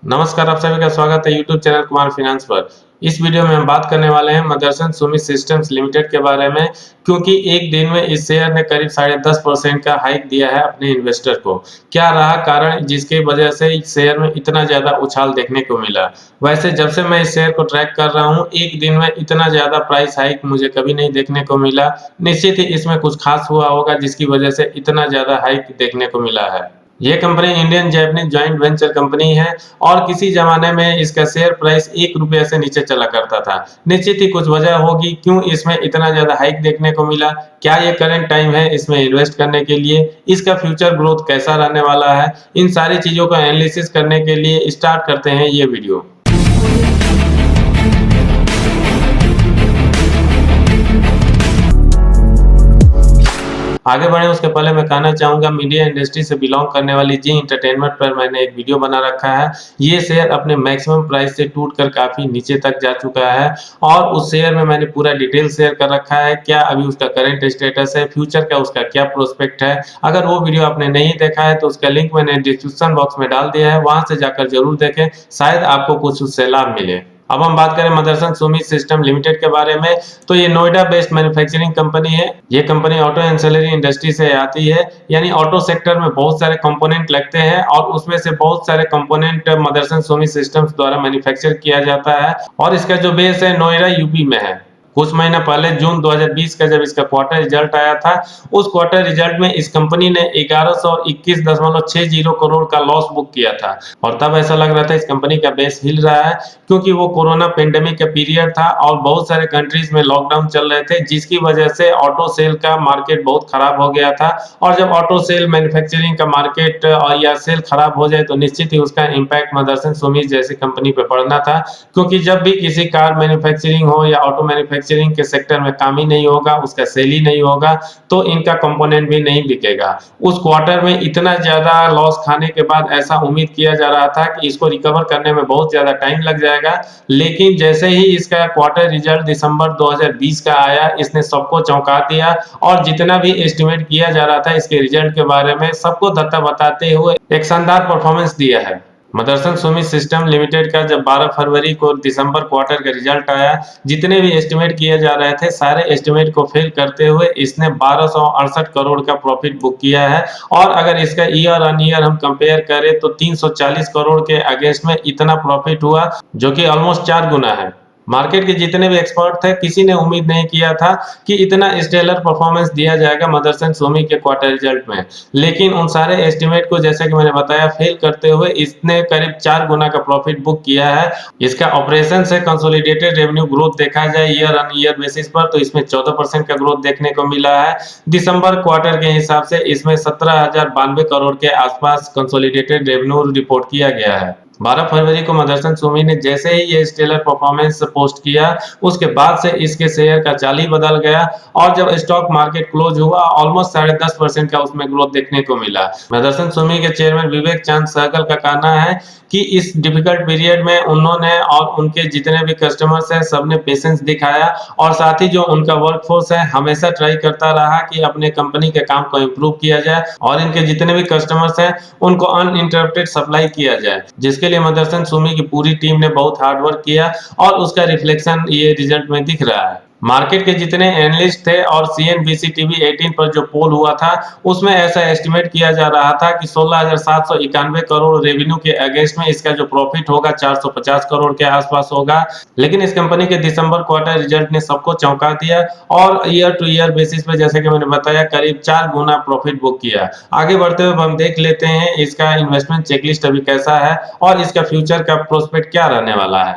नमस्कार, आप सभी का स्वागत है यूट्यूब चैनल कुमार फाइनेंस पर। इस वीडियो में हम बात करने वाले हैं मदरसन सुमी सिस्टम्स लिमिटेड के बारे में, क्योंकि एक दिन में इस शेयर ने करीब 10.5% का हाइक दिया है अपने इन्वेस्टर को। क्या रहा कारण जिसकी वजह से इस शेयर में इतना ज़्यादा उछाल देखने को मिला? वैसे जब से मैं इस शेयर को ट्रैक कर रहा हूँ, एक दिन में इतना ज़्यादा प्राइस हाइक मुझे कभी नहीं देखने को मिला। निश्चित ही इसमें कुछ खास हुआ होगा जिसकी वजह से इतना ज़्यादा हाइक देखने को मिला है। ये company Indian Japanese joint venture company है और किसी ज़माने में इसका शेयर प्राइस ₹1 से नीचे चला करता था। निश्चित ही कुछ वजह होगी क्यों इसमें इतना ज़्यादा हाइक देखने को मिला। क्या ये करंट टाइम है इसमें इन्वेस्ट करने के लिए? इसका फ्यूचर ग्रोथ कैसा रहने वाला है? इन सारी चीज़ों का एनालिसिस करने के लिए स्टार्ट करते हैं ये वीडियो। आगे बढ़े उसके पहले मैं कहना चाहूँगा, मीडिया इंडस्ट्री से बिलॉन्ग करने वाली जी एंटरटेनमेंट पर मैंने एक वीडियो बना रखा है। ये शेयर अपने मैक्सिमम प्राइस से टूटकर काफ़ी नीचे तक जा चुका है और उस शेयर में मैंने पूरा डिटेल शेयर कर रखा है। क्या अभी उसका करंट स्टेटस है, फ्यूचर का उसका क्या प्रोस्पेक्ट है। अगर वो वीडियो आपने नहीं देखा है तो उसका लिंक मैंने डिस्क्रिप्शन बॉक्स में डाल दिया है, वहाँ से जाकर ज़रूर देखें, शायद आपको कुछ उससे लाभ मिले। अब हम बात करें मदरसन सुमी सिस्टम लिमिटेड के बारे में, तो ये नोएडा बेस्ड मैन्युफैक्चरिंग कंपनी है। ये कंपनी ऑटो एंसिलरी इंडस्ट्री से आती है, यानी ऑटो सेक्टर में बहुत सारे कंपोनेंट लगते हैं और उसमें से बहुत सारे कंपोनेंट मदरसन सुमी सिस्टम्स द्वारा मैन्युफैक्चर किया जाता है और इसका जो बेस है नोएडा यूपी में है। कुछ महीना पहले जून 2020 का जब इसका क्वार्टर रिजल्ट आया था, उस क्वार्टर रिजल्ट में इस कंपनी ने 1121.60 करोड़ का लॉस बुक किया था और तब ऐसा लग रहा था इस कंपनी का बेस हिल रहा है, क्योंकि वो कोरोना पेंडेमिक का पीरियड था और बहुत सारे कंट्रीज में लॉकडाउन चल रहे थे, जिसकी वजह से ऑटो सेल का मार्केट बहुत खराब हो गया था। और जब ऑटो सेल मैन्युफैक्चरिंग का मार्केट और या सेल खराब हो जाए तो निश्चित ही उसका इम्पैक्ट मदरसन सुमी जैसी कंपनी पे पड़ना था, क्योंकि जब भी किसी कार मैन्युफैक्चरिंग हो या ऑटो मैन्युफैक्चरिंग के सेक्टर में काम ही नहीं होगा, उसका सेल ही नहीं होगा, तो इनका कंपोनेंट भी नहीं बिकेगा। उस क्वार्टर में इतना ज्यादा लॉस खाने के बाद ऐसा उम्मीद किया जा रहा था कि इसको रिकवर करने में बहुत ज्यादा टाइम लग जाएगा, लेकिन जैसे ही इसका क्वार्टर रिजल्ट दिसंबर 2020 का आया, इसने सबको चौंका दिया और जितना भी एस्टिमेट किया जा रहा था इसके रिजल्ट के बारे में, सबको धक्का बताते हुए एक शानदार परफॉर्मेंस दिया है। मदरसन सुमी सिस्टम लिमिटेड का जब 12 फरवरी को दिसंबर क्वार्टर का रिजल्ट आया, जितने भी एस्टिमेट किए जा रहे थे सारे एस्टिमेट को फेल करते हुए इसने 1268 करोड़ का प्रॉफिट बुक किया है। और अगर इसका ईयर ऑन ईयर हम कंपेयर करें तो 340 करोड़ के अगेंस्ट में इतना प्रॉफिट हुआ, जो कि ऑलमोस्ट 4 गुना है। मार्केट के जितने भी एक्सपर्ट थे, किसी ने उम्मीद नहीं किया था कि इतना स्टेलर परफॉर्मेंस दिया जाएगा मदरसन सुमी के क्वार्टर रिजल्ट में, लेकिन उन सारे एस्टिमेट को जैसे कि मैंने बताया फेल करते हुए इसने करीब 4 गुना का प्रॉफिट बुक किया है। इसका ऑपरेशन से कंसोलिडेटेड रेवेन्यू ग्रोथ देखा जाए ईयर ऑन ईयर बेसिस पर तो इसमें 14% का ग्रोथ देखने को मिला है। दिसंबर क्वार्टर के हिसाब से इसमें 17,092 करोड़ के आसपास कंसोलिडेटेड रेवेन्यू रिपोर्ट किया गया है। 12 फरवरी को मदरसन सुमी ने जैसे ही ये स्टेलर परफॉर्मेंस पोस्ट किया, उसके बाद से इसके शेयर का चाल ही बदल गया और जब स्टॉक मार्केट क्लोज हुआ ऑलमोस्ट 10.5% का उसमें ग्रोथ देखने को मिला। मदरसन सुमी के चेयरमैन विवेक चांद सहगल का कहना है कि इस डिफिकल्ट पीरियड में उन्होंने और उनके जितने भी कस्टमर्स हैं सबने पेशेंस दिखाया और साथ ही जो उनका वर्कफोर्स है हमेशा ट्राई करता रहा कि अपने कंपनी के काम को इम्प्रूव किया जाए और इनके जितने भी कस्टमर्स हैं उनको अनइंटरप्टेड सप्लाई किया जाए, जिसके लिए मदरसन सुमी की पूरी टीम ने बहुत हार्ड वर्क किया और उसका रिफ्लेक्शन ये रिजल्ट में दिख रहा है। मार्केट के जितने एनालिस्ट थे और सीएनबीसी टीवी 18 पर जो पोल हुआ था उसमें ऐसा एस्टिमेट किया जा रहा था कि 16,791 करोड़ रेवेन्यू के अगेंस्ट में इसका जो प्रॉफिट होगा 450 करोड़ के आसपास होगा, लेकिन इस कंपनी के दिसंबर क्वार्टर रिजल्ट ने सबको चौंका दिया और ईयर टू ईयर बेसिस पे जैसे कि मैंने बताया करीब 4 गुना प्रॉफिट बुक किया। आगे बढ़ते हुए हम देख लेते हैं इसका इन्वेस्टमेंट चेकलिस्ट अभी कैसा है और इसका फ्यूचर का प्रोस्पेक्ट क्या रहने वाला है।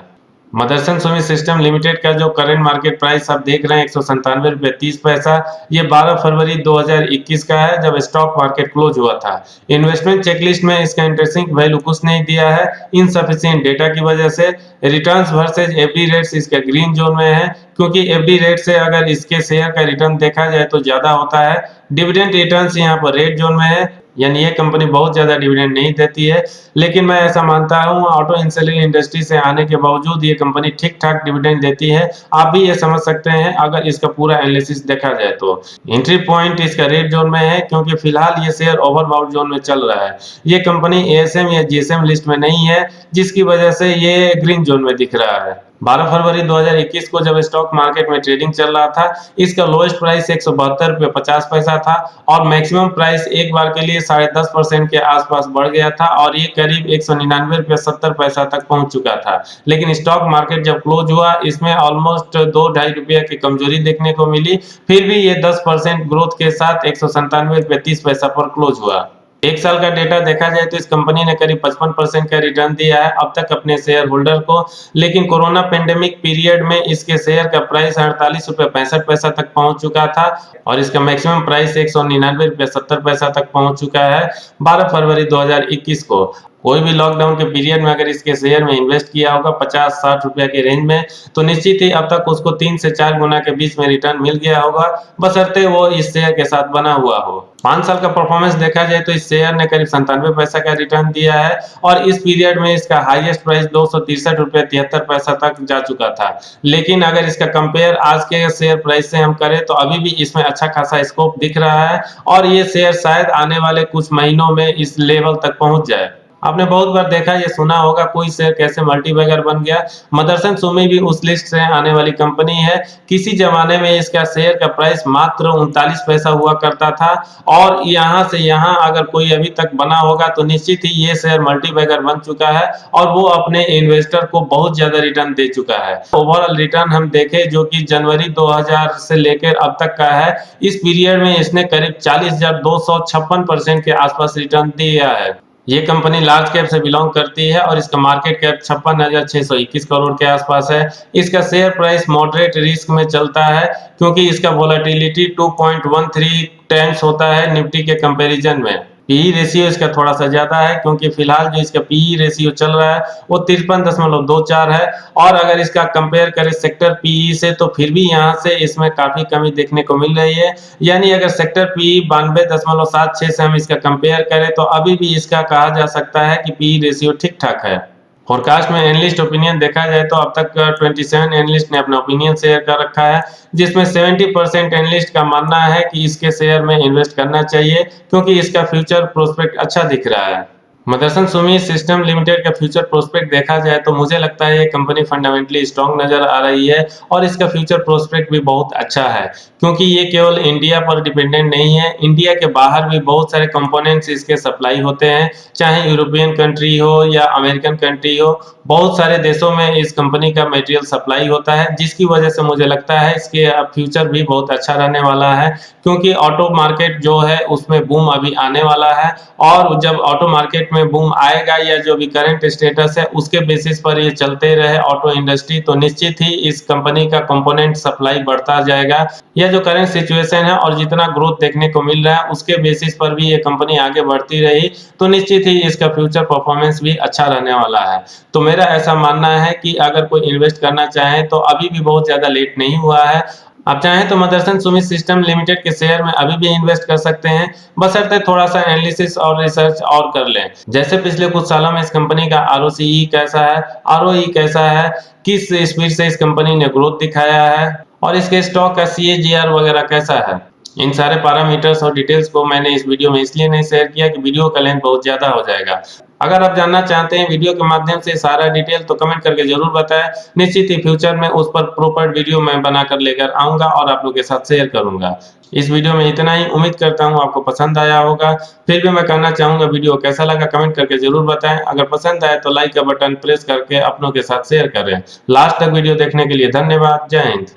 मदरसन सुमी सिस्टम लिमिटेड का जो करंट मार्केट प्राइस आप देख रहे हैं 197.30 रुपए, ये 12 फरवरी 2021 का है जब स्टॉक मार्केट क्लोज हुआ था। इन्वेस्टमेंट चेकलिस्ट में इसका इंटरेस्टिंग वैल्यू कुछ नहीं दिया है, इनसफिशिएंट डेटा की वजह से। रिटर्न्स वर्सेज एफडी रेट्स इसका ग्रीन जोन में है, क्योंकि एफडी रेट से अगर इसके शेयर का रिटर्न देखा जाए तो ज्यादा होता है। डिविडेंड रिटर्न्स यहाँ पर रेड जोन में है, यानी ये कंपनी बहुत ज़्यादा डिविडेंड नहीं देती है, लेकिन मैं ऐसा मानता हूँ ऑटो एंसिलरी इंडस्ट्री से आने के बावजूद ये कंपनी ठीक-ठाक डिविडेंड देती है। आप भी ये समझ सकते हैं अगर इसका पूरा एनालिसिस देखा जाए तो। एंट्री पॉइंट इसका रेड ज़ोन में है क्योंकि फिलहाल ये शेयर ओवरबॉट ज़ोन में चल रहा है। ये कंपनी एएसएम या जीएसएम लिस्ट में नहीं है, जिसकी वजह से ये ग्रीन ज़ोन में दिख रहा है। 12 फरवरी 2021 को जब स्टॉक मार्केट में ट्रेडिंग चल रहा था, इसका लोएस्ट प्राइस ₹172.50 था और मैक्सिमम प्राइस एक बार के लिए 10.5% के आसपास बढ़ गया था और ये करीब ₹199.70 तक पहुंच चुका था। लेकिन स्टॉक मार्केट जब क्लोज हुआ, इसमें ऑलमोस्ट 2 ढाई रुपये की कमजोरी देखने को मिली, फिर भी ये 10% ग्रोथ के साथ ₹197.30 पर क्लोज हुआ। 1 साल का डेटा देखा जाए तो इस कंपनी ने करीब 55% का रिटर्न दिया है अब तक अपने शेयर होल्डर को, लेकिन कोरोना पेंडेमिक पीरियड में इसके शेयर का प्राइस ₹48.65 तक पहुंच चुका था और इसका मैक्सिमम प्राइस ₹199.70 तक पहुंच चुका है 12 फरवरी 2021 को। कोई भी लॉकडाउन के पीरियड में अगर इसके शेयर में इन्वेस्ट किया होगा 50-60 रुपया के रेंज में, तो निश्चित ही अब तक उसको 3 से 4 गुना के बीच में रिटर्न मिल गया होगा, बशर्ते वो इस शेयर के साथ बना हुआ हो। 5 साल का परफॉर्मेंस देखा जाए तो इस शेयर ने करीब 97 पैसा का रिटर्न दिया है और इस पीरियड में इसका हाईएस्ट प्राइस ₹263.73 तक जा चुका था। लेकिन अगर इसका कंपेयर आज के शेयर प्राइस से हम करें तो अभी भी इसमें अच्छा खासा स्कोप दिख रहा है और ये शेयर शायद आने वाले कुछ महीनों में इस लेवल तक पहुंच जाए। आपने बहुत बार देखा ये सुना होगा कोई शेयर कैसे मल्टीबैगर बन गया। मदरसन सुमी भी उस लिस्ट से आने वाली कंपनी है। किसी जमाने में इसका शेयर का प्राइस मात्र 39 पैसा हुआ करता था और यहाँ से यहाँ अगर कोई अभी तक बना होगा तो निश्चित ही ये शेयर मल्टीबैगर बन चुका है और वो अपने इन्वेस्टर को बहुत ज्यादा रिटर्न दे चुका है। ओवरऑल रिटर्न हम देखें जो कि जनवरी 2000 से लेकर अब तक का है, इस पीरियड में इसने करीब 40,256% के आसपास रिटर्न दिया है। ये कंपनी लार्ज कैप से बिलोंग करती है और इसका मार्केट कैप 56,621 करोड़ के आसपास है। इसका शेयर प्राइस मॉडरेट रिस्क में चलता है क्योंकि इसका वोलेटिलिटी 2.13 टाइम्स होता है निफ्टी के कंपैरिजन में। पीई रेशियो इसका थोड़ा सा ज्यादा है क्योंकि फिलहाल जो इसका पीई रेशियो चल रहा है वो 53.24 है और अगर इसका कंपेयर करें सेक्टर पीई से तो फिर भी यहाँ से इसमें काफी कमी देखने को मिल रही है। यानी अगर सेक्टर पीई 92.76 से हम इसका कंपेयर करें तो अभी भी इसका कहा जा सकता है कि पीई रेशियो ठीक ठाक है। फोरकास्ट में एनालिस्ट ओपिनियन देखा जाए तो अब तक 27 एनालिस्ट ने अपना ओपिनियन शेयर कर रखा है, जिसमें 70% एनालिस्ट का मानना है कि इसके शेयर में इन्वेस्ट करना चाहिए क्योंकि इसका फ्यूचर प्रोस्पेक्ट अच्छा दिख रहा है। मदरसन सुमी सिस्टम लिमिटेड का फ्यूचर प्रोस्पेक्ट देखा जाए तो मुझे लगता है ये कंपनी फंडामेंटली स्ट्रांग नजर आ रही है और इसका फ्यूचर प्रोस्पेक्ट भी बहुत अच्छा है क्योंकि ये केवल इंडिया पर डिपेंडेंट नहीं है। इंडिया के बाहर भी बहुत सारे कंपोनेंट्स इसके सप्लाई होते हैं, चाहे यूरोपियन कंट्री हो या अमेरिकन कंट्री हो, बहुत सारे देशों में इस कंपनी का मटेरियल सप्लाई होता है, जिसकी वजह से मुझे लगता है इसके फ्यूचर भी बहुत अच्छा रहने वाला है क्योंकि ऑटो मार्केट जो है उसमें बूम अभी आने वाला है और जब ऑटो मार्केट में बूम आएगा या जो भी करंट स्टेटस है उसके बेसिस पर ये चलते रहे ऑटो इंडस्ट्री तो निश्चित ही इस कंपनी का कंपोनेंट सप्लाई बढ़ता जाएगा। यह जो करंट सिचुएशन है और जितना ग्रोथ देखने को मिल रहा है उसके बेसिस पर भी ये कंपनी आगे बढ़ती रही तो निश्चित ही इसका फ्यूचर परफॉर्मेंस भी अच्छा रहने वाला है। तो मेरा ऐसा मानना है कि अगर कोई इन्वेस्ट करना चाहे तो अभी भी बहुत ज्यादा लेट नहीं हुआ है। आप चाहें तो मदरसन सुमी सिस्टम लिमिटेड के शेयर में अभी भी इन्वेस्ट कर सकते हैं, बशर्ते थोड़ा सा एनालिसिस और रिसर्च और कर लें। जैसे पिछले कुछ सालों में इस कंपनी का आरओसीई कैसा है, आरओई कैसा है, किस स्पीड से इस कंपनी ने ग्रोथ दिखाया है और इसके स्टॉक का सीएजीआर वगैरह कैसा है। इन सारे पैरामीटर्स और डिटेल्स को मैंने इस वीडियो में इसलिए नहीं शेयर किया कि वीडियो का लेंथ बहुत ज्यादा हो जाएगा। अगर आप जानना चाहते हैं वीडियो के माध्यम से सारा डिटेल तो कमेंट करके जरूर बताएं। निश्चित ही फ्यूचर में उस पर प्रॉपर वीडियो मैं बनाकर लेकर आऊंगा और आप लोगों के साथ शेयर करूंगा। इस वीडियो में इतना ही, उम्मीद करता हूं आपको पसंद आया होगा। फिर भी मैं कहना चाहूंगा वीडियो कैसा लगा कमेंट करके जरूर बताएं। अगर पसंद आए तो लाइक का बटन प्रेस करके अपनों के साथ शेयर करें। लास्ट तक वीडियो देखने के लिए धन्यवाद। जय हिंद।